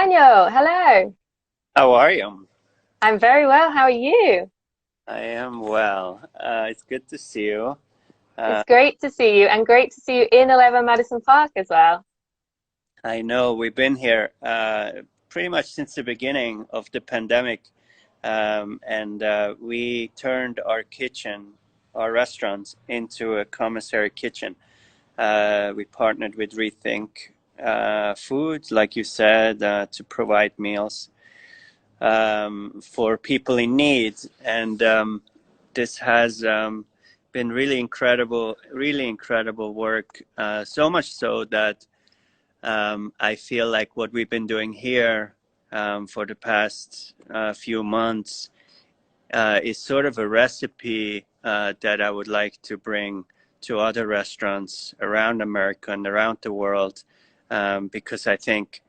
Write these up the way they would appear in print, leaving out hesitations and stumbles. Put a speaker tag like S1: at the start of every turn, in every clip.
S1: Daniel, hello.
S2: How are you?
S1: I'm very well. How are you?
S2: I am well. It's good to see you.
S1: It's
S2: Uh,
S1: great to see you and great to see you in 11 Madison Park as well.
S2: I know we've been here pretty much since the beginning of the pandemic, and we turned our kitchen, our restaurants, into a commissary kitchen. We partnered with Rethink Food, like you said, to provide meals for people in need, and this has been really incredible work. So much so that I feel like what we've been doing here for the past few months is sort of a recipe that I would like to bring to other restaurants around America and around the world, because I think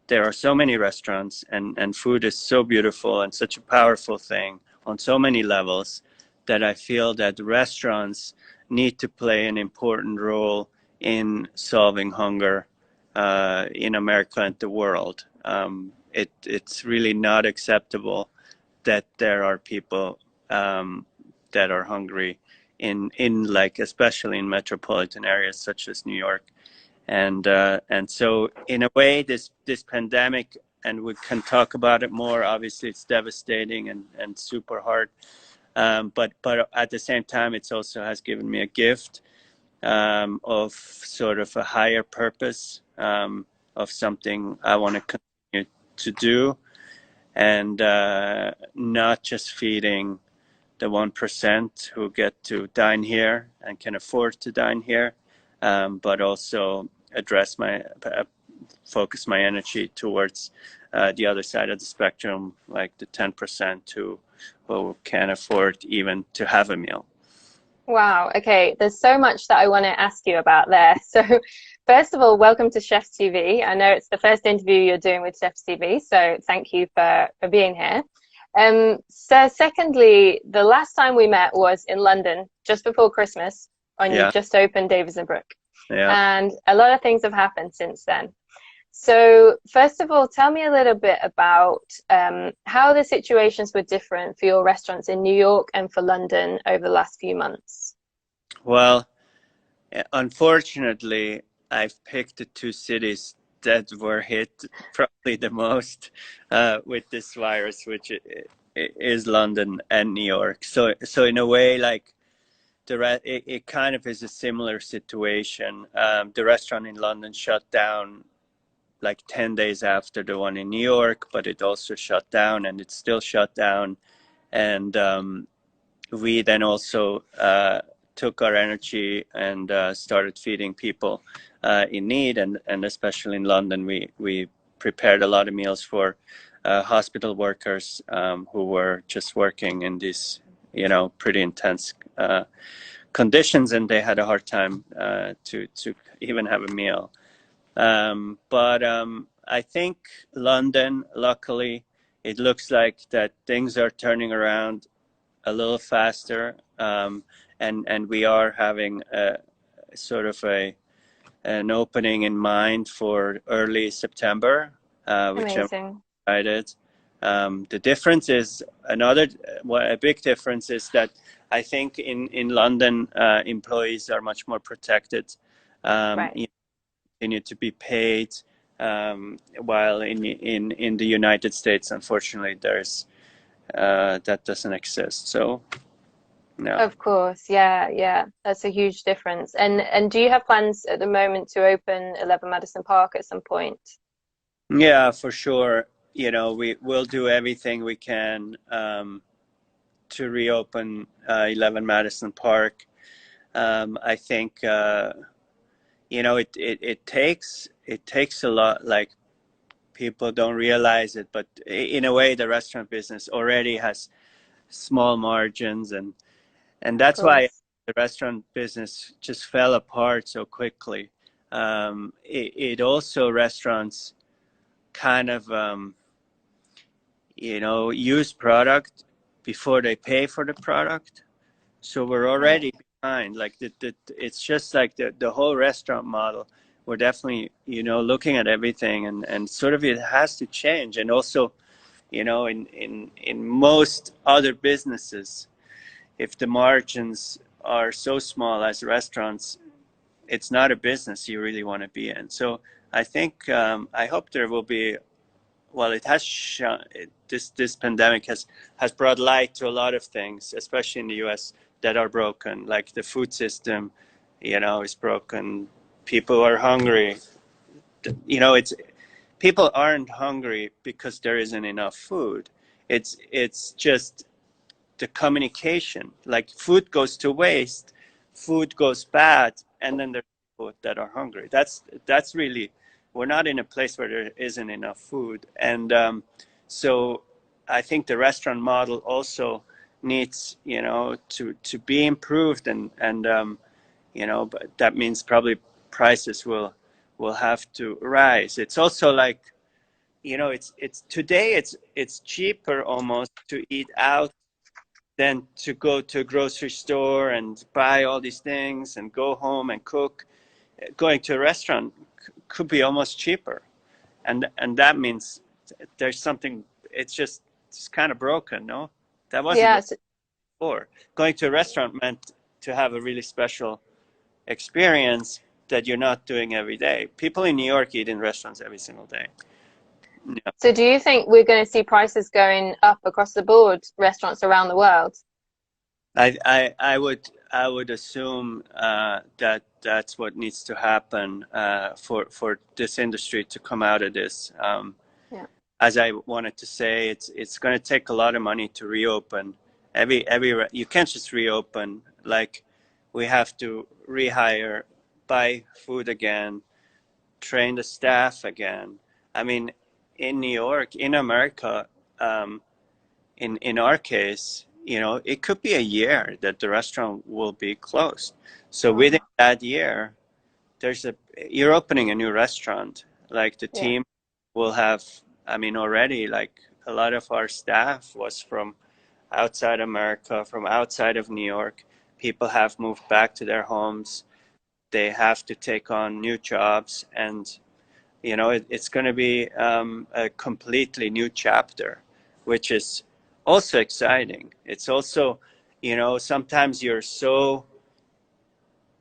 S2: there are so many restaurants, and food is so beautiful and such a powerful thing on so many levels, that I feel that restaurants need to play an important role in solving hunger in America and the world. It's really not acceptable that there are people that are hungry in like, especially in metropolitan areas such as New York. And so in a way, this pandemic, and we can talk about it more, obviously it's devastating and super hard, but at the same time it's also has given me a gift of sort of a higher purpose, of something I want to continue to do, and not just feeding the 1% who get to dine here and can afford to dine here, but also address my focus my energy towards the other side of the spectrum, like the 10% who can't afford even to have a meal.
S1: Wow. Okay. There's so much that I want to ask you about there. So, first of all, welcome to Chef's TV. I know it's the first interview you're doing with Chef's TV, so thank you for being here. So secondly, the last time we met was in London just before Christmas when you
S2: Yeah,
S1: just opened Davies and Brook.
S2: yeah.
S1: And a lot of things have happened since then. So, first of all, tell me a little bit about how the situations were different for your restaurants in New York and for London over the last few months.
S2: Well, unfortunately, I've picked the two cities that were hit probably the most with this virus, which is London and New York. So in a way, like it kind of is a similar situation. The restaurant in London shut down like 10 days after the one in New York, but it also shut down, and it's still shut down. And we then also took our energy and started feeding people in need, and especially in London, we prepared a lot of meals for hospital workers who were just working in these, pretty intense conditions, and they had a hard time to even have a meal. But I think London, luckily, it looks like that things are turning around a little faster, and we are having a sort of an opening in mind for early September, which I'm
S1: Amazing.
S2: excited. The difference is a big difference is that I think in London, employees are much more protected.
S1: Right.
S2: Continue to be paid, while in the United States, unfortunately, there's that doesn't exist. So yeah.
S1: Of course. Yeah, yeah. That's a huge difference. And do you have plans at the moment to open 11 Madison Park at some point?
S2: Yeah, for sure. We will do everything we can to reopen 11 Madison Park. I think it takes a lot. Like, people don't realize it, but in a way, the restaurant business already has small margins, and
S1: Of
S2: that's why
S1: course.
S2: the restaurant business just fell apart so quickly. It also, restaurants kind of use product before they pay for the product, so we're
S1: Right.
S2: already behind. Like it's just like the whole restaurant model we're definitely, you know, looking at everything, and sort of it has to change. And also, you know, in most other businesses, if the margins are so small as restaurants, it's not a business you really want to be in. So I think, I hope there will be, well, it has this pandemic has brought light to a lot of things, especially in the US, that are broken, like the food system, you know, is broken. People are hungry. You know, it's people aren't hungry because there isn't enough food. It's just the communication. Like, food goes to waste, food goes bad, and then there's people that are hungry. That's really, we're not in a place where there isn't enough food. And so I think the restaurant model also needs, you know, to be improved, and you know, but that means probably prices will have to rise. It's also like, you know, it's today it's cheaper almost to eat out than to go to a grocery store and buy all these things and go home and cook. Going to a restaurant could be almost cheaper, and that means there's something. It's kind of broken, no? That wasn't
S1: Yeah.
S2: before. Going to a restaurant meant to have a really special experience that you're not doing every day. People in New York eat in restaurants every single day. Yeah.
S1: So do you think we're going to see prices going up across the board, restaurants around the world?
S2: I would assume that that's what needs to happen for this industry to come out of this.
S1: Yeah.
S2: As I wanted to say, it's going to take a lot of money to reopen. You can't just reopen. Like, we have to rehire, buy food again, train the staff again. I mean, in New York, in America, in our case, you know, it could be a year that the restaurant will be closed. So within that year, you're opening a new restaurant. Like, the team will have, I mean, already, like, a lot of our staff was from outside America, from outside of New York. People have moved back to their homes. They have to take on new jobs, and you know, it's going to be a completely new chapter, which is also exciting. It's also, you know, sometimes you're so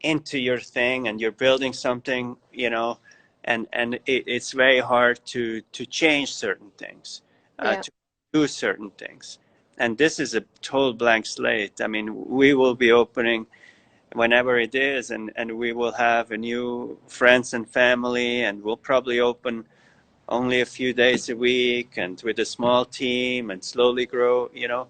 S2: into your thing and you're building something, you know, and it's very hard to change certain things, to do certain things. And this is a total blank slate. I mean, we will be opening whenever it is, and we will have a new friends and family, and we'll probably open only a few days a week and with a small team and slowly grow, you know.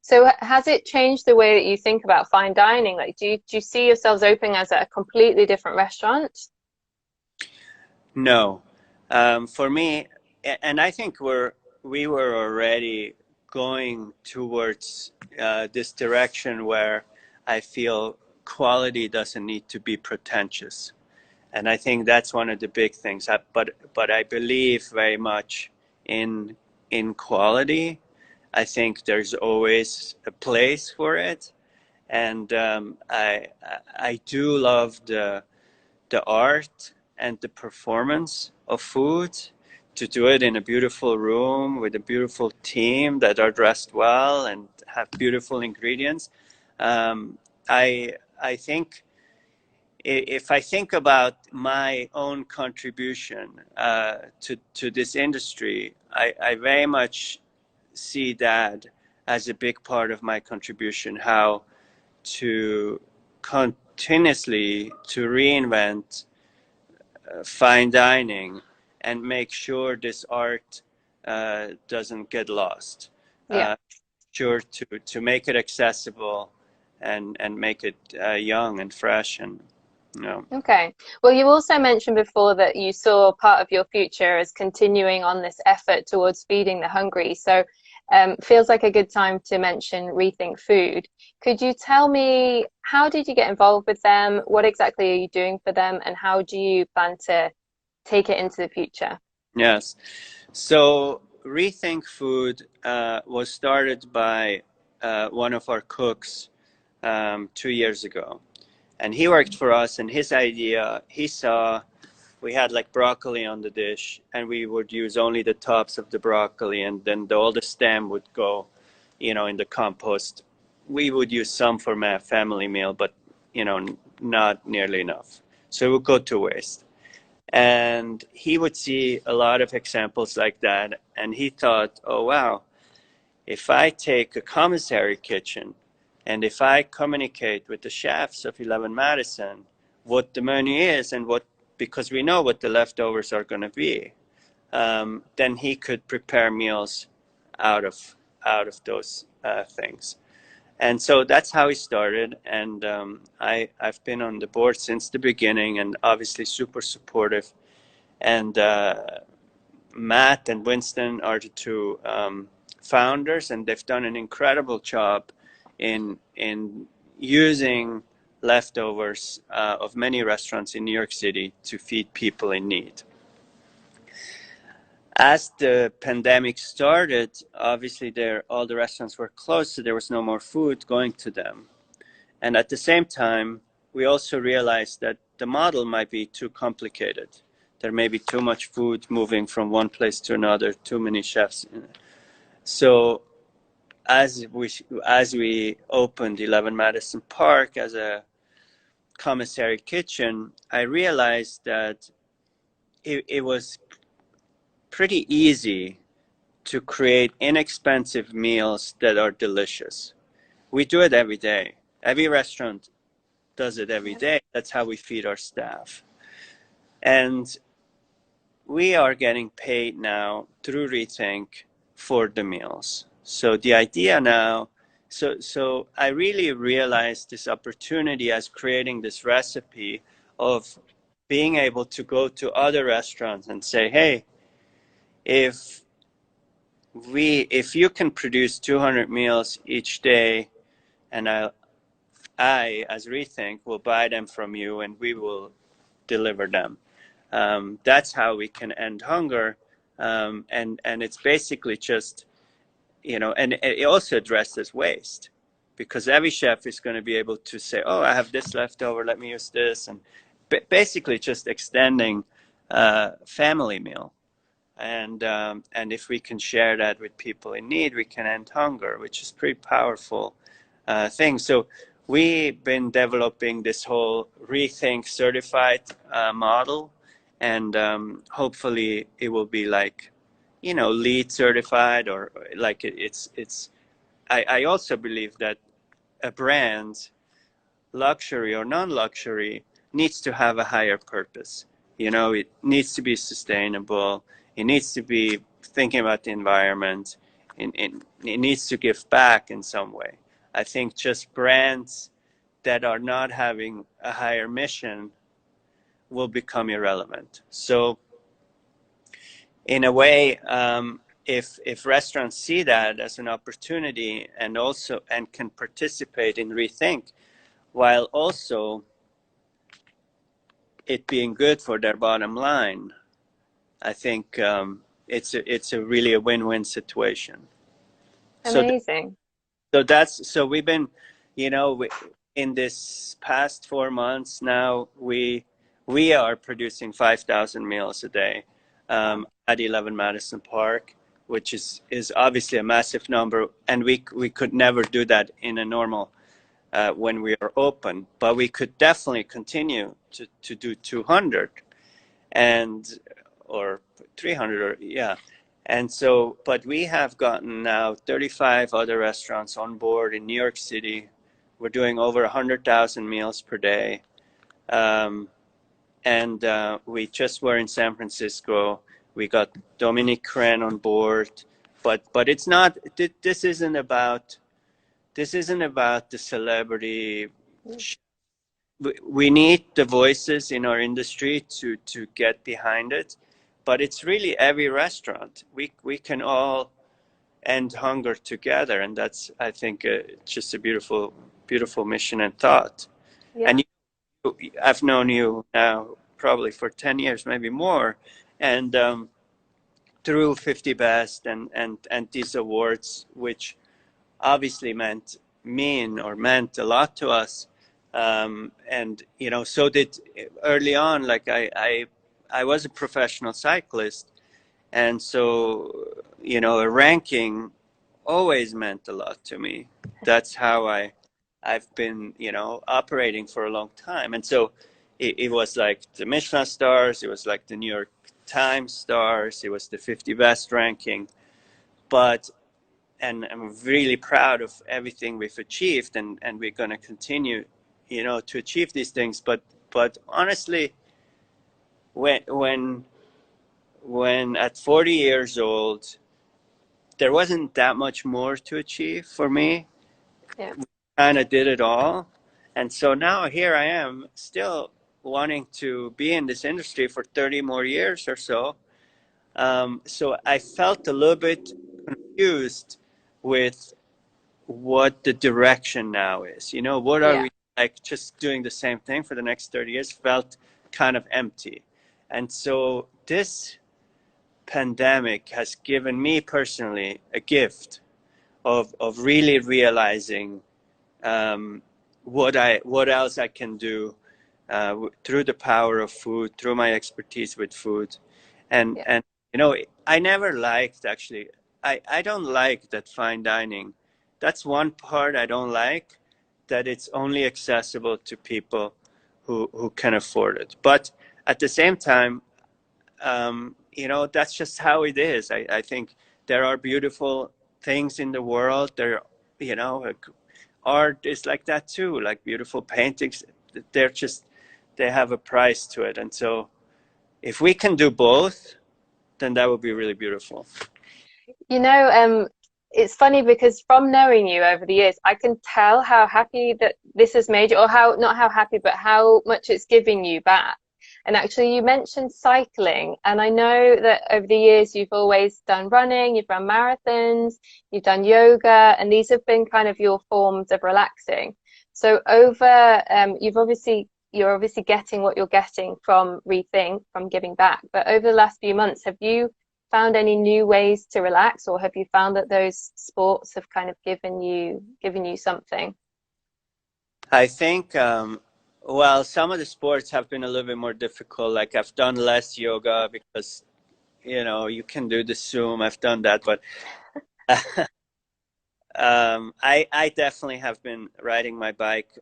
S1: So has it changed the way that you think about fine dining? Like, do you see yourselves opening as a completely different restaurant?
S2: No. For me, and I think we were already going towards this direction where I feel quality doesn't need to be pretentious. And I think that's one of the big things. But I believe very much in quality. I think there's always a place for it, and I do love the art and the performance of food. To do it in a beautiful room with a beautiful team that are dressed well and have beautiful ingredients. I think, if I think about my own contribution to this industry, I very much see that as a big part of my contribution, how to continuously to reinvent fine dining and make sure this art doesn't get lost. Sure to make it accessible and make it young and fresh, and you know.
S1: Okay. Well, you also mentioned before that you saw part of your future as continuing on this effort towards feeding the hungry. So feels like a good time to mention Rethink Food. Could you tell me, how did you get involved with them? What exactly are you doing for them? And how do you plan to take it into the future?
S2: Yes. So Rethink Food was started by one of our cooks 2 years ago. And he worked for us, and his idea, he saw we had like broccoli on the dish, and we would use only the tops of the broccoli, and then all the stem would go, you know, in the compost. We would use some for my family meal, but, you know, not nearly enough. So it would go to waste. And he would see a lot of examples like that, and he thought, oh, wow, if I take a commissary kitchen and if I communicate with the chefs of 11 Madison what the menu is and what, because we know what the leftovers are going to be, then he could prepare meals out of those things. And so that's how he started. And I've been on the board since the beginning, and obviously super supportive. And Matt and Winston are the two founders, and they've done an incredible job in using leftovers of many restaurants in New York City to feed people in need. As the pandemic started, obviously all the restaurants were closed, so there was no more food going to them. And at the same time, we also realized that the model might be too complicated. There may be too much food moving from one place to another, too many chefs. So as we opened 11 Madison Park as a commissary kitchen, I realized that it was pretty easy to create inexpensive meals that are delicious. We do it every day. Every restaurant does it every day. That's how we feed our staff. And we are getting paid now through Rethink for the meals. So the idea now, so I really realized this opportunity as creating this recipe of being able to go to other restaurants and say, hey, if you can produce 200 meals each day, and I as Rethink will buy them from you and we will deliver them. That's how we can end hunger. And it's basically just, you know, and it also addresses waste, because every chef is going to be able to say, oh, I have this leftover, let me use this. And basically just extending family meal. And if we can share that with people in need, we can end hunger, which is pretty powerful thing. So we've been developing this whole Rethink certified model, and hopefully it will be like, you know, LEED certified, or like it's. I also believe that a brand, luxury or non-luxury, needs to have a higher purpose. You know, it needs to be sustainable. It needs to be thinking about the environment. It needs to give back in some way. I think just brands that are not having a higher mission will become irrelevant. So in a way, if restaurants see that as an opportunity and can participate in Rethink, while also it being good for their bottom line, I think it's a really a win-win situation.
S1: Amazing.
S2: So we've been, you know, in this past 4 months now, we are producing 5,000 meals a day at 11 Madison Park, which is obviously a massive number, and we could never do that in a normal when we are open, but we could definitely continue to do 200 or 300, or yeah. And so, but we have gotten now 35 other restaurants on board in New York City. We're doing over 100,000 meals per day. And we just were in San Francisco. We got Dominic Crenn on board, but it's not, this isn't about the celebrity. We need the voices in our industry to get behind it, but it's really every restaurant. We can all end hunger together, and that's, I think, just a beautiful mission and thought. Yeah. And I've known you now probably for 10 years, maybe more, and through 50 Best and these awards, which obviously meant a lot to us. And, you know, so did early on, like I I was a professional cyclist, and so, a ranking always meant a lot to me. That's how I've been, operating for a long time. And so it was like the Michelin stars, it was like the New York Times stars, it was the 50 best ranking. And I'm really proud of everything we've achieved, and we're going to continue, to achieve these things. But honestly, when at 40 years old, there wasn't that much more to achieve for me.
S1: Yeah.
S2: We kind of did it all. And so now here I am, still wanting to be in this industry for 30 more years or so. So I felt a little bit confused with what the direction now is. What are
S1: Yeah.
S2: we, like, just doing the same thing for the next 30 years? Felt kind of empty. And so this pandemic has given me personally a gift of really realizing what else I can do through the power of food, through my expertise with food.
S1: Yeah.
S2: And I never liked, actually, I don't like that fine dining. That's one part I don't like, that it's only accessible to people who can afford it. But at the same time, that's just how it is. I think there are beautiful things in the world. Like, art is like that too, like beautiful paintings. They have a price to it. And so if we can do both, then that would be really beautiful.
S1: You know, it's funny because from knowing you over the years, I can tell how happy that this has made you, or how, not how happy, but how much it's giving you back. And actually, you mentioned cycling, and I know that over the years you've always done running, you've run marathons, you've done yoga, and these have been kind of your forms of relaxing. So you're obviously getting what you're getting from Rethink, from giving back. But over the last few months, have you found any new ways to relax, or have you found that those sports have kind of given you something?
S2: I think, well, some of the sports have been a little bit more difficult. Like, I've done less yoga because, you can do the Zoom. I've done that, but I definitely have been riding my bike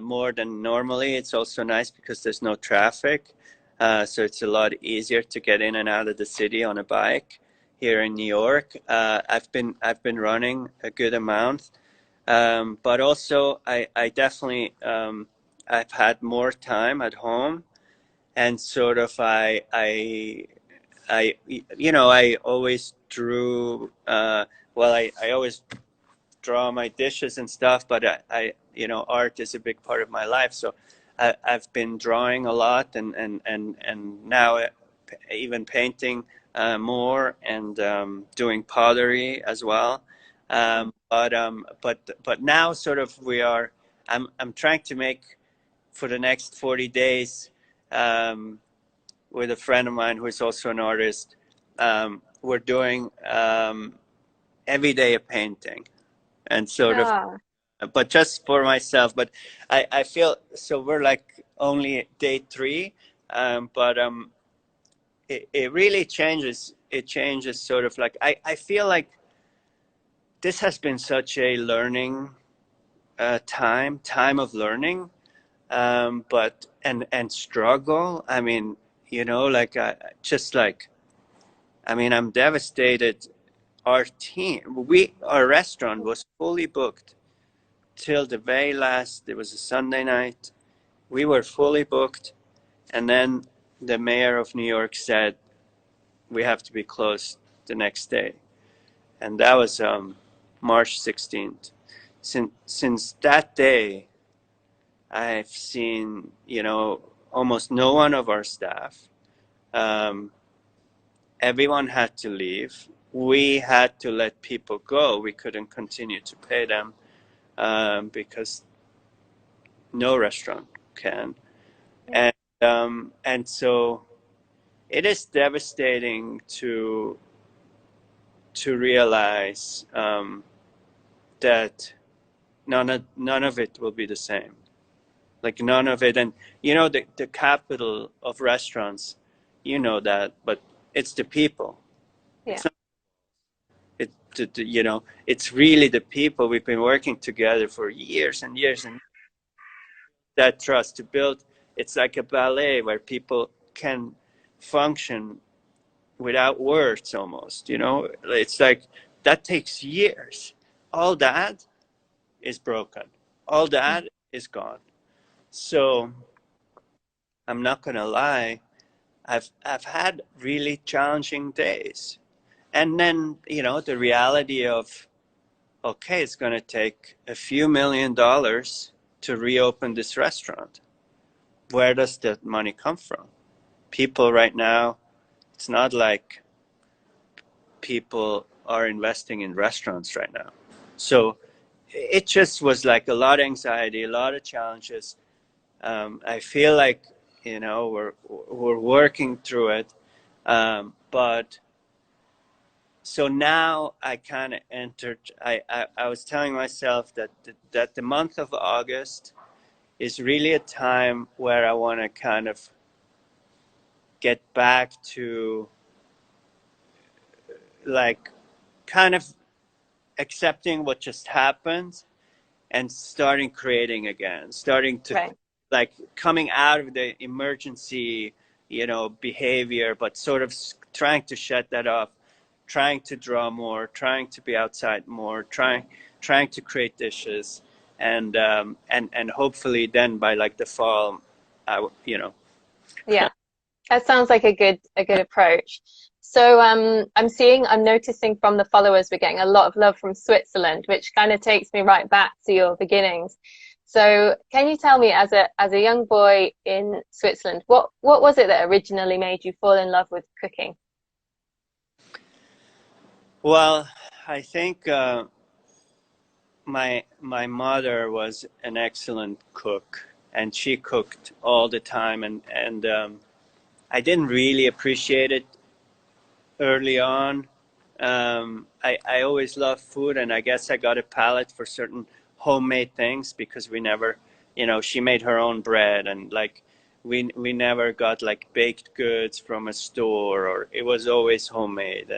S2: more than normally. It's also nice because there's no traffic, so it's a lot easier to get in and out of the city on a bike here in New York. I've been running a good amount, but also I definitely I've had more time at home, and sort of I always drew. Well, I always draw my dishes and stuff, but art is a big part of my life. So I've been drawing a lot, and now even painting more, and doing pottery as well. But now sort of I'm trying to make, for the next 40 days, with a friend of mine who is also an artist. We're doing every day a painting, and sort of,
S1: Ah,
S2: but just for myself. But I feel, so we're like only day 3, but it really changes. It changes sort of, like, I feel like this has been such a learning time of learning, but and struggle. I mean, like, just like, I mean, I'm devastated. Our restaurant was fully booked till the very last. It was a Sunday night. We were fully booked, and then the mayor of New York said we have to be closed the next day, and that was March 16th. Since that day, I've seen, almost no one of our staff. Um, Everyone had to leave. We had to let people go. We couldn't continue to pay them, because no restaurant can. And so it is devastating to realize that none of it will be the same. Like, none of it. And the capital of restaurants you know that, but it's the people.
S1: Yeah.
S2: It's not, you know, it's really the people. We've been working together for years and years, and that trust to build. It's like a ballet where people can function without words almost, you know. It's like that takes years. All that is broken. All that is gone. So I'm not gonna lie, I've had really challenging days. And then, you know, the reality of, okay, it's gonna take a few $1,000,000 to reopen this restaurant. Where does that money come from? People right now, it's not like people are investing in restaurants right now. So it just was like a lot of anxiety, a lot of challenges. I feel like, you know, we're working through it. But so now I kind of entered, I was telling myself that the month of August is really a time where I want to kind of get back to like kind of accepting what just happened and starting creating again, starting to
S1: Right.
S2: like coming out of the emergency, you know, behavior, but sort of trying to shut that off, trying to draw more, trying to be outside more, trying to create dishes, and hopefully then by like the fall, you know.
S1: Yeah. That sounds like a good approach. So I'm noticing from the followers we're getting a lot of love from Switzerland, which kind of takes me right back to your beginnings. So can you tell me, as a young boy in Switzerland, what was it that originally made you fall in love with cooking?
S2: Well, I think my mother was an excellent cook, and she cooked all the time, and I didn't really appreciate it early on. I always loved food, and I guess I got a palate for certain homemade things because we never, you know, she made her own bread, and like we never got like baked goods from a store, or it was always homemade,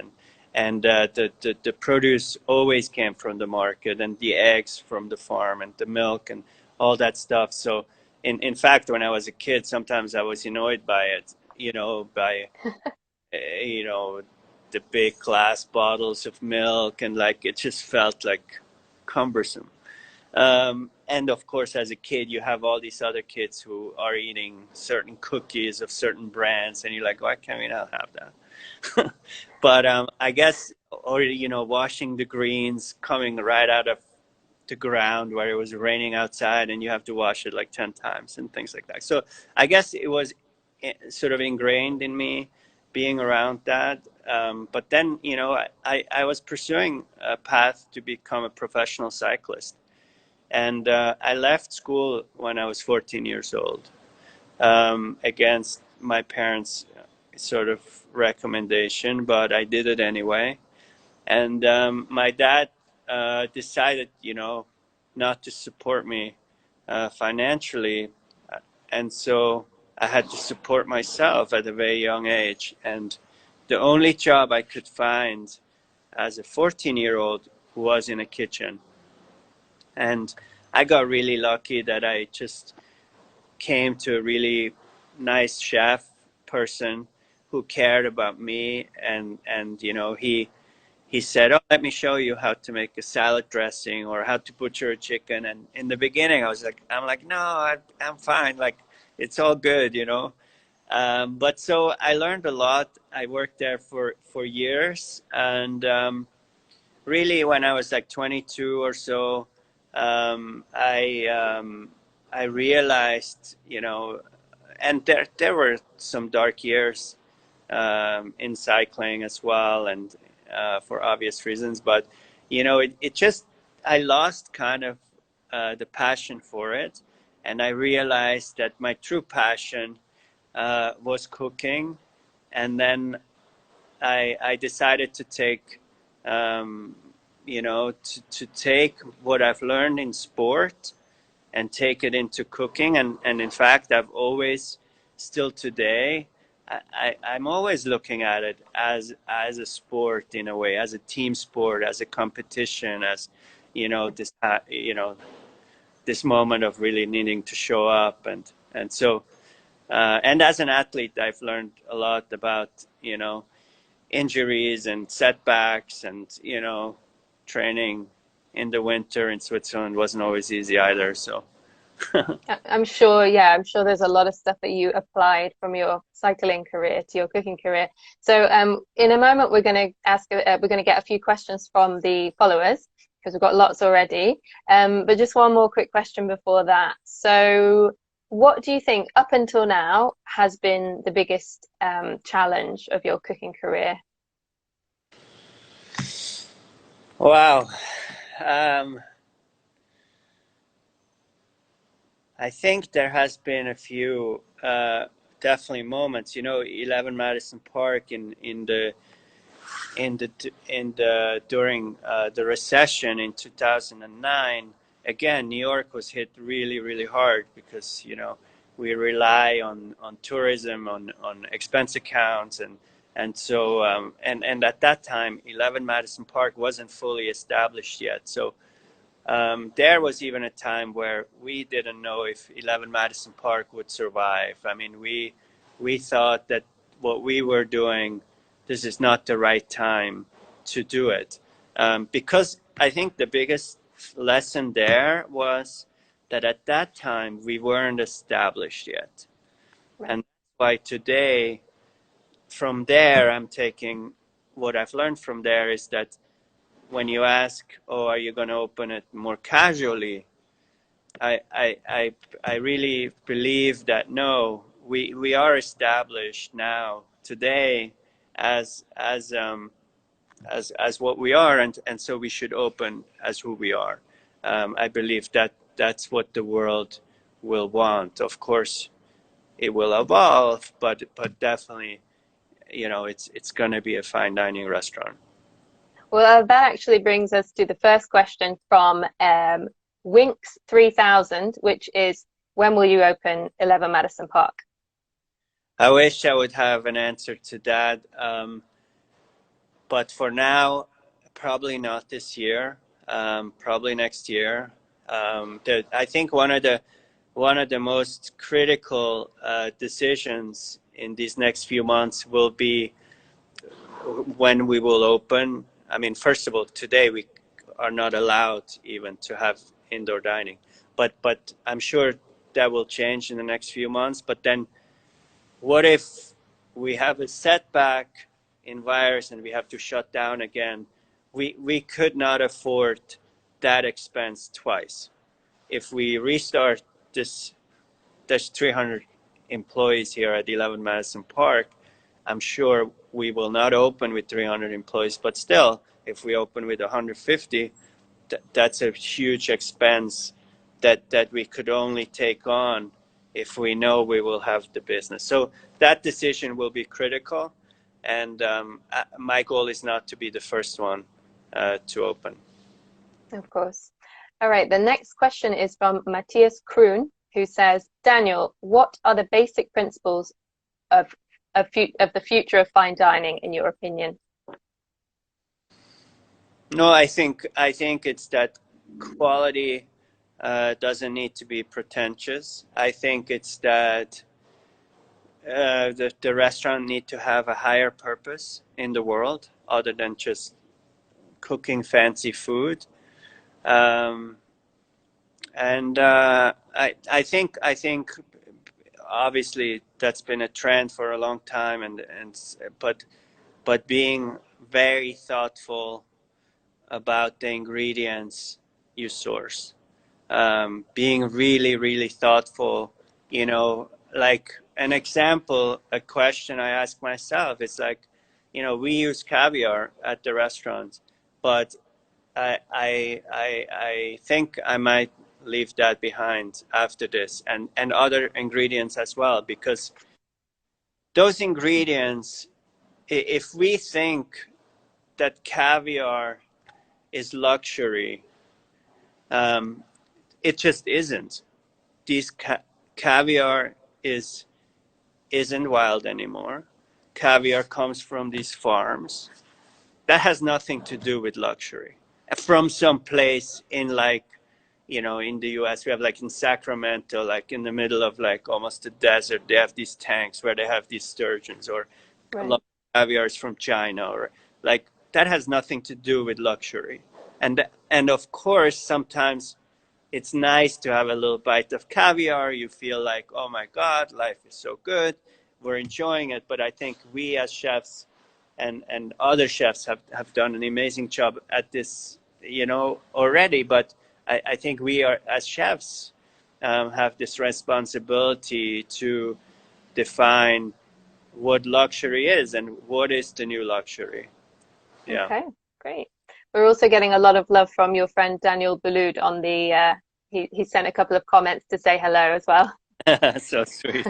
S2: and the produce always came from the market, and the eggs from the farm, and the milk, and all that stuff. So in fact, when I was a kid, sometimes I was annoyed by it, you know, by you know, the big glass bottles of milk, and like it just felt like cumbersome. And of course, as a kid, you have all these other kids who are eating certain cookies of certain brands, and you're like, why can't we not have that? But I guess, or you know, washing the greens coming right out of the ground where it was raining outside, and you have to wash it like 10 times and things like that. So I guess it was sort of ingrained in me being around that. But then, you know, I was pursuing a path to become a professional cyclist. And I left school when I was 14 years old, against my parents' sort of recommendation, but I did it anyway. And my dad decided, you know, not to support me financially. And so I had to support myself at a very young age. And the only job I could find as a 14-year-old was in a kitchen. And I got really lucky that I just came to a really nice chef person who cared about me, and you know, he said, oh, let me show you how to make a salad dressing or how to butcher a chicken. And in the beginning, I'm like, no, I'm fine. Like, it's all good, you know. But so I learned a lot. I worked there for years. And really, when I was like 22 or so, um, I, um, I realized, you know, and there were some dark years in cycling as well, and for obvious reasons. But you know, it just, I lost kind of the passion for it, and I realized that my true passion was cooking. And then I decided to take, um, you know, to take what I've learned in sport and take it into cooking. And in fact, I've always, still today, I'm always looking at it as a sport in a way, as a team sport, as a competition, as this moment of really needing to show up, and so and as an athlete, I've learned a lot about injuries and setbacks, and training in the winter in Switzerland wasn't always easy either. So
S1: I'm sure, yeah, I'm sure there's a lot of stuff that you applied from your cycling career to your cooking career. So in a moment, we're going to we're going to get a few questions from the followers because we've got lots already. But just one more quick question before that. So what do you think up until now has been the biggest challenge of your cooking career?
S2: wow. Um, I think there has been a few definitely moments. 11 Madison Park during the recession in 2009. Again, New York was hit really, really hard because we rely on tourism, on expense accounts, and so and at that time, 11 Madison Park wasn't fully established yet. So there was even a time where we didn't know if 11 Madison Park would survive. I mean, we thought that what we were doing, this is not the right time to do it. Because I think the biggest lesson there was that at that time we weren't established yet.
S1: Right.
S2: And that's why today, from there, I'm taking what I've learned from there is that when you ask, oh, are you going to open it more casually? I really believe that no, we are established now today as what we are, and so we should open as who we are. I believe that that's what the world will want. Of course, it will evolve, but definitely, it's going to be a fine dining restaurant.
S1: Well, that actually brings us to the first question from Winks 3000, which is, when will you open 11 Madison Park?
S2: I wish I would have an answer to that, but for now, probably not this year. Probably next year. I think one of the most critical decisions in these next few months will be when we will open. I mean, first of all, today we are not allowed even to have indoor dining, but I'm sure that will change in the next few months. But then, what if we have a setback in virus and we have to shut down again? We could not afford that expense twice. If we restart this, there's 300 employees here at 11 Madison Park. I'm sure we will not open with 300 employees, but still, if we open with 150, that's a huge expense that we could only take on if we know we will have the business. So that decision will be critical, and my goal is not to be the first one to open.
S1: Of course. All right, the next question is from Matthias Kroon, who says, Daniel, what are the basic principles of the future of fine dining, in your opinion?
S2: No, I think it's that quality doesn't need to be pretentious. I think it's that the restaurant need to have a higher purpose in the world other than just cooking fancy food. And I think obviously that's been a trend for a long time, but being very thoughtful about the ingredients you source, being really, really thoughtful, like an example, a question I ask myself is like, we use caviar at the restaurant, but I think I might leave that behind after this, and other ingredients as well, because those ingredients, if we think that caviar is luxury, it just isn't. Caviar is isn't wild anymore. Caviar comes from these farms. That has nothing to do with luxury. From some place in like, in the US, we have like in Sacramento, like in the middle of like almost a desert, they have these tanks where they have these sturgeons, or a
S1: Right.
S2: lot of caviar is from China, or like that has nothing to do with luxury. And of course, sometimes it's nice to have a little bite of caviar. You feel like, oh my God, life is so good. We're enjoying it. But I think we as chefs and other chefs have done an amazing job at this, already. But I think we are, as chefs, have this responsibility to define what luxury is and what is the new luxury. Yeah.
S1: Okay, great. We're also getting a lot of love from your friend Daniel Balud on the, he sent a couple of comments to say hello as well.
S2: So sweet.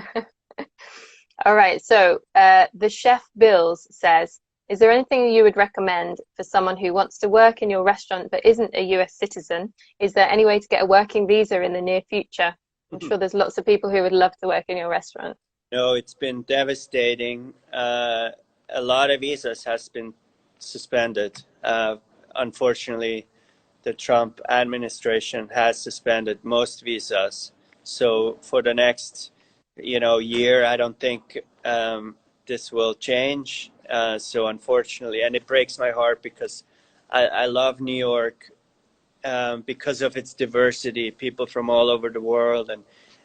S1: All right, so the chef Bills says, is there anything you would recommend for someone who wants to work in your restaurant but isn't a US citizen? Is there any way to get a working visa in the near future? I'm sure there's lots of people who would love to work in your restaurant.
S2: No, it's been devastating. A lot of visas has been suspended. Unfortunately, the Trump administration has suspended most visas. So for the next, year, I don't think this will change. So unfortunately, and it breaks my heart because I love New York because of its diversity, people from all over the world,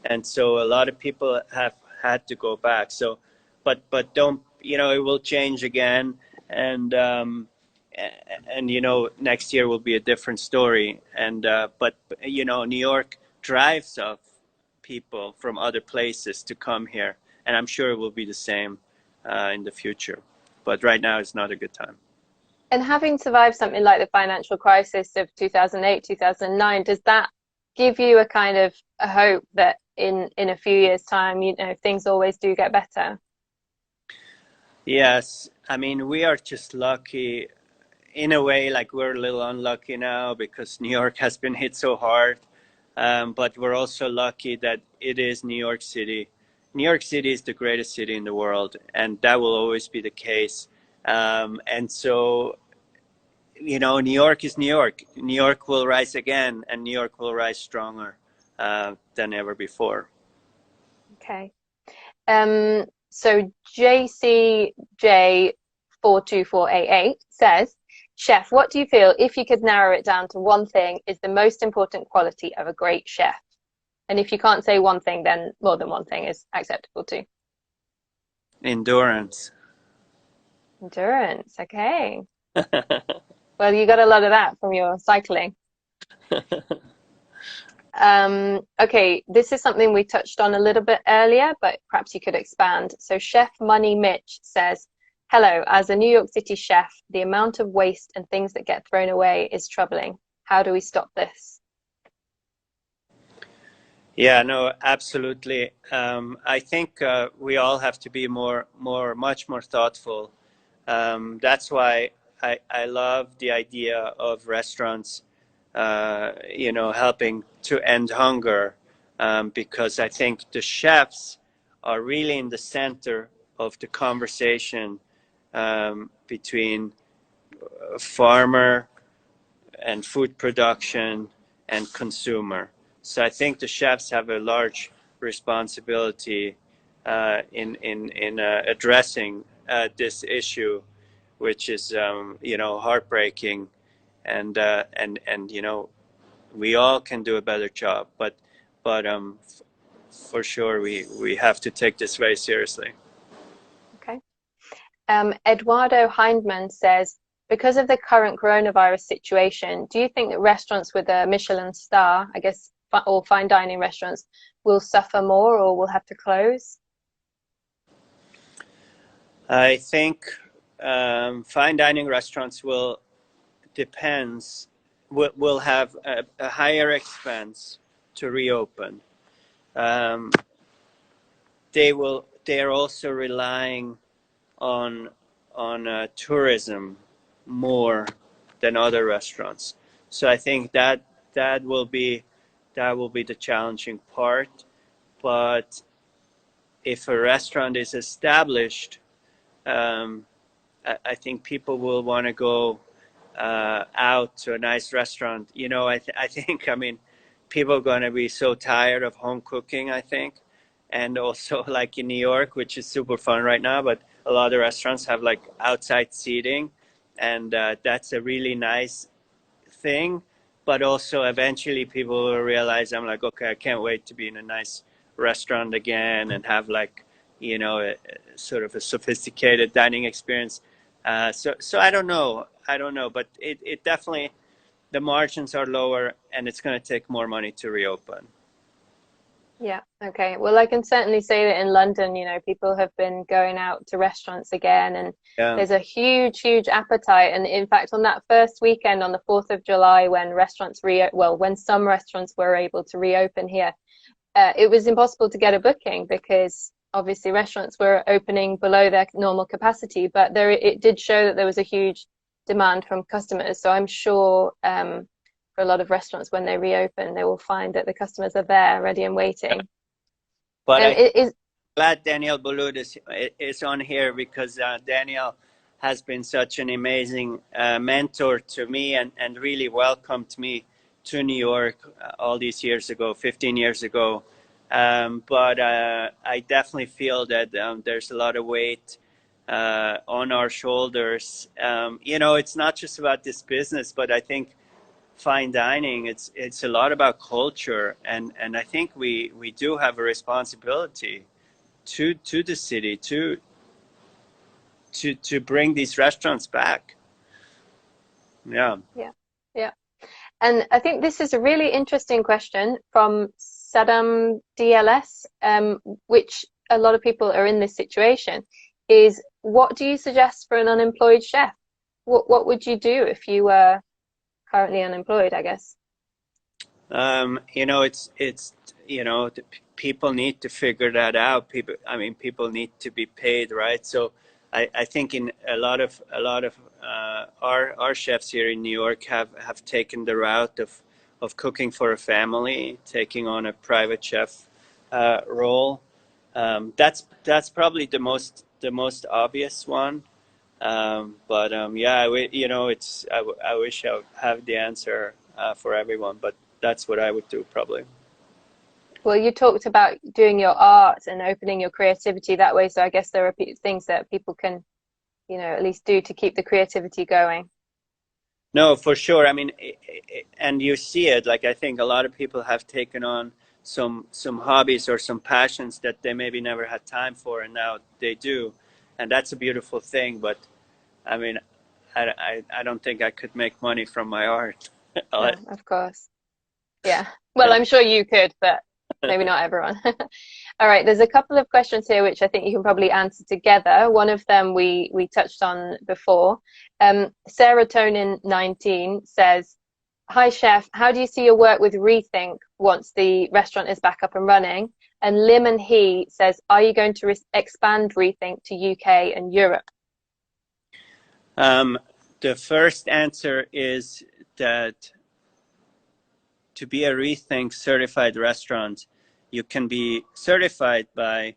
S2: and so a lot of people have had to go back. So, but don't, it will change again, and next year will be a different story. And but New York drives off people from other places to come here, and I'm sure it will be the same in the future. But right now, it's not a good time.
S1: And having survived something like the financial crisis of 2008, 2009, does that give you a kind of a hope that in a few years' time, things always do get better?
S2: Yes, I mean, we are just lucky in a way. Like, we're a little unlucky now because New York has been hit so hard. But we're also lucky that it is New York City. New York City is the greatest city in the world, and that will always be the case. And so, New York is New York. New York will rise again, and New York will rise stronger than ever before.
S1: Okay. So JCJ42488 says, Chef, what do you feel, if you could narrow it down to one thing, is the most important quality of a great chef? And if you can't say one thing, then more than one thing is acceptable too.
S2: Endurance.
S1: Endurance, okay. Well, you got a lot of that from your cycling. Okay, this is something we touched on a little bit earlier, but perhaps you could expand. So Chef Money Mitch says, hello, as a New York City chef, the amount of waste and things that get thrown away is troubling. How do we stop this?
S2: Yeah, no, absolutely. I think we all have to be much more thoughtful. That's why I love the idea of restaurants, helping to end hunger, because I think the chefs are really in the center of the conversation between farmer and food production and consumer. So I think the chefs have a large responsibility in addressing this issue, which is heartbreaking, and we all can do a better job, but for sure we have to take this very seriously.
S1: Okay. Eduardo Hindman says, because of the current coronavirus situation, do you think that restaurants with a Michelin star, I guess, or fine dining restaurants, will suffer more or will have to close?
S2: I think fine dining restaurants will have a higher expense to reopen. They are also relying on tourism more than other restaurants. So I think that will be the challenging part. But if a restaurant is established, I think people will want to go out to a nice restaurant. You know, I think, I mean, people are going to be so tired of home cooking, I think. And also like in New York, which is super fun right now, but a lot of restaurants have like outside seating, and that's a really nice thing. But also eventually people will realize, I'm like, okay, I can't wait to be in a nice restaurant again and have like, you know, a sort of a sophisticated dining experience. So I don't know, but it definitely, the margins are lower and it's going to take more money to reopen.
S1: Yeah, okay. Well, I can certainly say that in London, you know, people have been going out to restaurants again, and
S2: Yeah.
S1: there's a huge, huge appetite. And in fact, on that first weekend, on the 4th of July, when when some restaurants were able to reopen here, it was impossible to get a booking because obviously restaurants were opening below their normal capacity, but it did show that there was a huge demand from customers. So I'm sure for a lot of restaurants, when they reopen, they will find that the customers are there, ready and waiting.
S2: But
S1: And it is
S2: glad Daniel Boulud is on here, because Daniel has been such an amazing mentor to me, and really welcomed me to New York all these years ago, 15 years ago. But I definitely feel that there's a lot of weight on our shoulders. You know, it's not just about this business, but I think fine dining, it's a lot about culture, and I think we do have a responsibility to the city to bring these restaurants back. Yeah.
S1: yeah. And I think this is a really interesting question from Saddam DLS, which a lot of people are in this situation, is what do you suggest for an unemployed chef? What would you do if you were currently unemployed, I guess?
S2: You know, it's you know, people need to figure that out. People need to be paid, right? So I think in a lot of our chefs here in New York have taken the route of cooking for a family, taking on a private chef role. That's probably the most obvious one. But yeah, you know, I wish I would have the answer for everyone, but that's what I would do probably.
S1: Well, you talked about doing your art and opening your creativity that way, so I guess there are things that people can, you know, at least do to keep the creativity going.
S2: No, for sure. I mean, and you see it. Like, I think a lot of people have taken on some hobbies or some passions that they maybe never had time for, and now they do, and that's a beautiful thing. But I mean, I don't think I could make money from my art.
S1: No, of course. Yeah. Well, I'm sure you could, but maybe not everyone. All right, there's a couple of questions here which I think you can probably answer together. One of them we touched on before. Serotonin 19 says, "Hi chef, how do you see your work with Rethink once the restaurant is back up and running?" And Lim and He says, "Are you going to expand Rethink to UK and Europe?"
S2: The first answer is that to be a Rethink certified restaurant, you can be certified by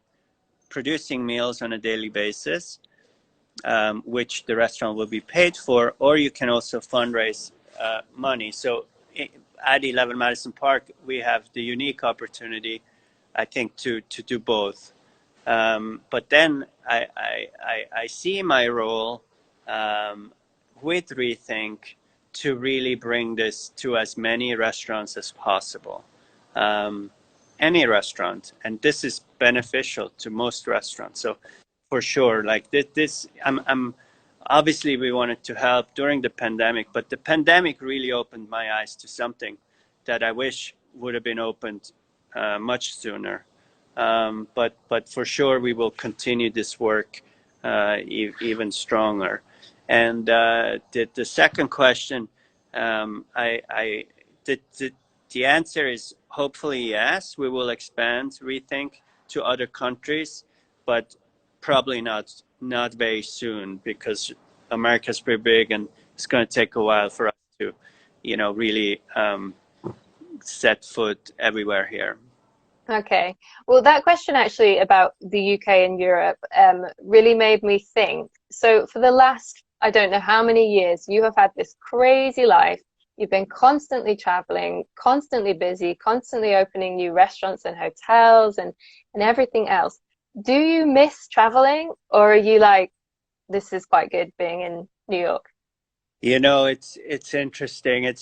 S2: producing meals on a daily basis, which the restaurant will be paid for, or you can also fundraise money. So at 11 Madison Park, we have the unique opportunity, I think, to do both. But then I see my role with Rethink to really bring this to as many restaurants as possible. Any restaurant, and this is beneficial to most restaurants. So for sure, like this I'm obviously we wanted to help during the pandemic, but the pandemic really opened my eyes to something that I wish would have been opened much sooner. But for sure we will continue this work even stronger. And the second question, the answer is hopefully yes. We will expand Rethink to other countries, but probably not very soon, because America's pretty big and it's going to take a while for us to, you know, really set foot everywhere here.
S1: Okay. Well, that question actually about the UK and Europe really made me think. So, for the last, I don't know how many years, you have had this crazy life. You've been constantly traveling, constantly busy, constantly opening new restaurants and hotels and everything else. Do you miss traveling, or are you like, this is quite good being in New York?
S2: You know, it's interesting.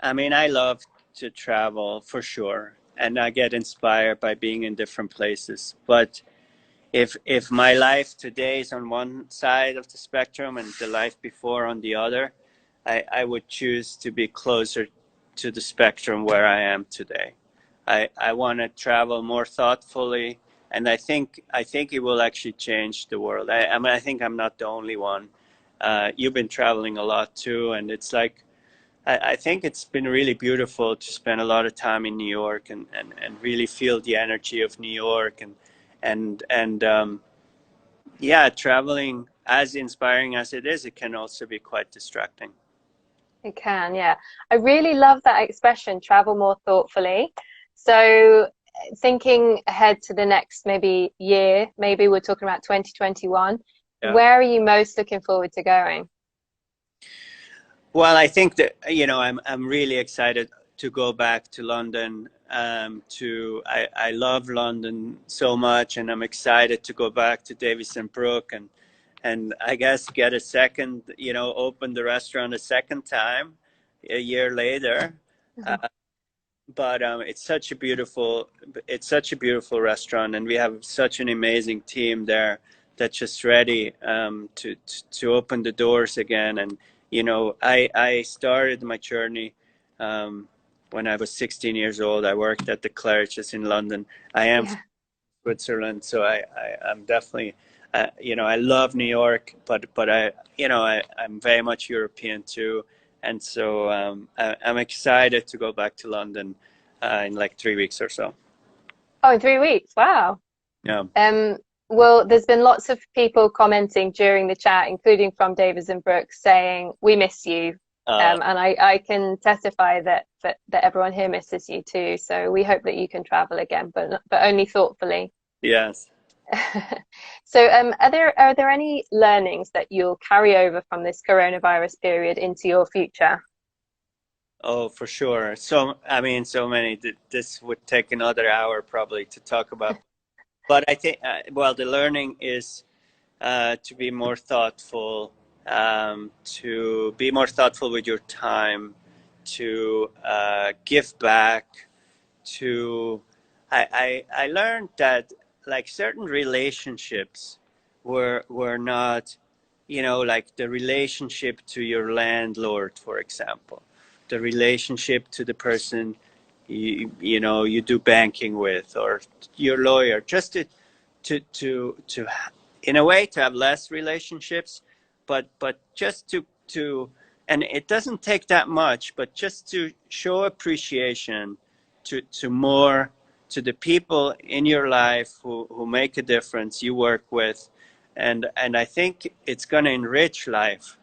S2: I mean, I love to travel for sure, and I get inspired by being in different places. But if my life today is on one side of the spectrum and the life before on the other, I would choose to be closer to the spectrum where I am today. I want to travel more thoughtfully, and I think it will actually change the world. I mean, I think I'm not the only one. You've been traveling a lot too, and it's like I think it's been really beautiful to spend a lot of time in New York and really feel the energy of New York and yeah, traveling as inspiring as it is, it can also be quite distracting.
S1: It can, yeah. I really love that expression, travel more thoughtfully. So, thinking ahead to the next maybe year, maybe we're talking about 2021,
S2: Yeah.
S1: where are you most looking forward to going?
S2: Well, I think that I'm really excited to go back to London. I love London so much, and I'm excited to go back to Davison Brook and I guess get a second, open the restaurant a second time a year later.
S1: Mhm.
S2: Uh, but it's such a beautiful restaurant, and we have such an amazing team there that's just ready to open the doors again. And I started my journey when I was 16 years old. I worked at the Claridge's in London. I am from
S1: Yeah.
S2: Switzerland, so I'm definitely I love New York, but I'm very much European too, and so I'm excited to go back to London in like 3 weeks or so.
S1: Oh, in 3 weeks. Wow.
S2: Yeah.
S1: Um, well, there's been lots of people commenting during the chat, including from Davies and Brooks, saying we miss you.
S2: Uh,
S1: And I can testify that everyone here misses you too. So we hope that you can travel again, but only thoughtfully.
S2: yes.
S1: So, are there any learnings that you'll carry over from this coronavirus period into your future?
S2: Oh, for sure. So, I mean, so many. This would take another hour probably to talk about. But I think, well, the learning is to be more thoughtful with your time, to give back, to I learned that like certain relationships were not, like the relationship to your landlord, for example, the relationship to the person you do banking with, or your lawyer, just to in a way to have less relationships, but just to and it doesn't take that much, but just to show appreciation to more to the people in your life who make a difference you work with, and I think it's going to enrich life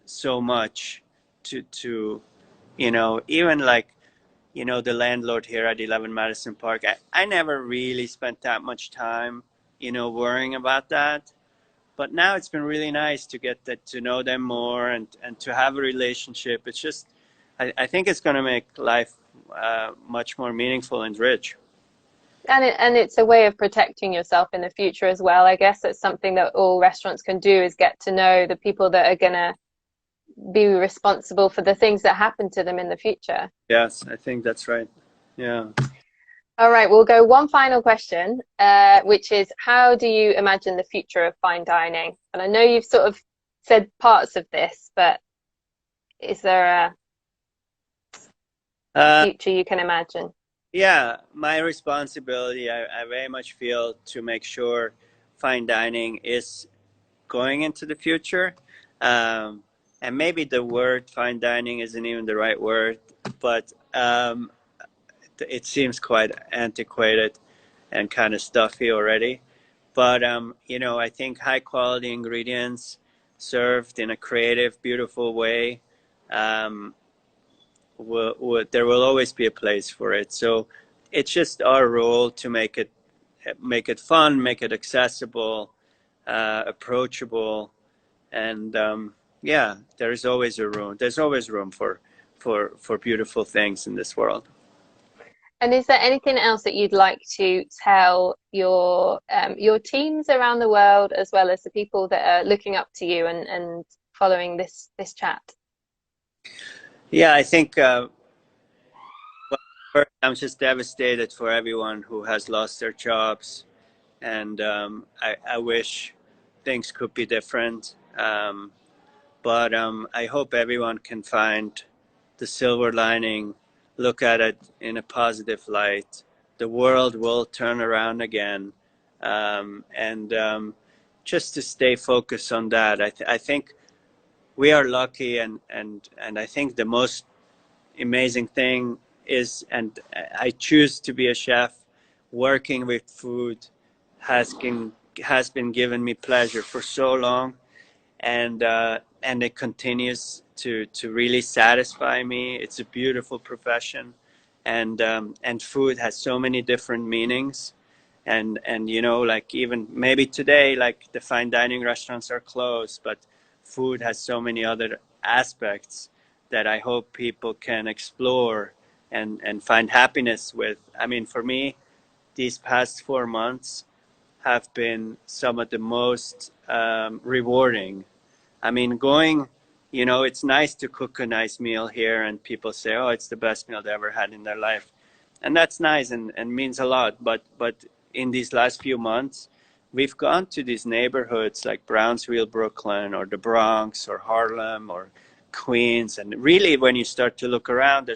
S2: so much to even like the landlord here at 11 Madison Park. I never really spent that much time worrying about that, but now it's been really nice to get to know them more and to have a relationship. It's just I think it's going to make life much more meaningful and rich.
S1: And it's a way of protecting yourself in the future as well. I guess it's something that all restaurants can do is get to know the people that are gonna be responsible for the things that happen to them in the future.
S2: Yes, I think that's right. Yeah.
S1: All right, we'll go one final question, which is how do you imagine the future of fine dining? And I know you've sort of said parts of this, but is there a
S2: Uh,
S1: future you can imagine?
S2: yeah, my responsibility, I very much feel to make sure fine dining is going into the future. Um, and maybe the word fine dining isn't even the right word, but it seems quite antiquated and kind of stuffy already. But I think high quality ingredients served in a creative, beautiful way, there will always be a place for it. So it's just our role to make it fun, make it accessible, approachable, and yeah, there's always room for beautiful things in this world.
S1: And is there anything else that you'd like to tell your teams around the world, as well as the people that are looking up to you and following this chat?
S2: Yeah, I think well, first, I'm just devastated for everyone who has lost their jobs, and I wish things could be different. But I hope everyone can find the silver lining, look at it in a positive light. The world will turn around again, and just to stay focused on that. I think we are lucky, and I think the most amazing thing is, and I choose to be a chef. Working with food has been giving me pleasure for so long, and it continues to really satisfy me. It's a beautiful profession, and food has so many different meanings, and you know, like even maybe today, like the fine dining restaurants are closed, but food has so many other aspects that I hope people can explore and find happiness with. I mean, for me, these past 4 months have been some of the most rewarding. I mean, you know, it's nice to cook a nice meal here and people say, oh, it's the best meal they ever had in their life. And that's nice and means a lot. But in these last few months, we've gone to these neighborhoods like Brownsville, Brooklyn, or the Bronx, or Harlem, or Queens. And really, when you start to look around,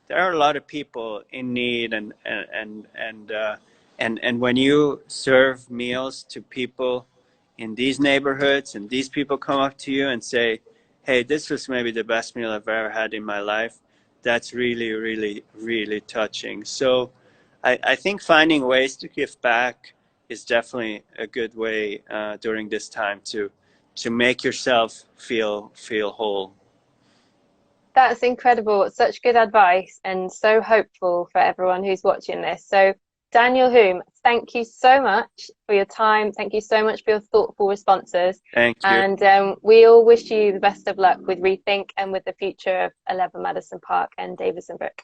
S2: there are a lot of people in need, and when you serve meals to people in these neighborhoods, and these people come up to you and say, hey, this was maybe the best meal I've ever had in my life, that's really, really, really touching. So I think finding ways to give back is definitely a good way during this time to make yourself feel whole.
S1: That's incredible. Such good advice, and so hopeful for everyone who's watching this. So, Daniel Humm, thank you so much for your time. Thank you so much for your thoughtful responses.
S2: Thank you.
S1: And we all wish you the best of luck with Rethink and with the future of 11 Madison Park and Davison Brook.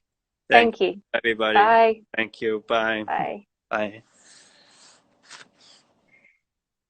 S1: Thank you,
S2: everybody.
S1: Bye.
S2: Thank you. Bye.
S1: Bye.
S2: Bye.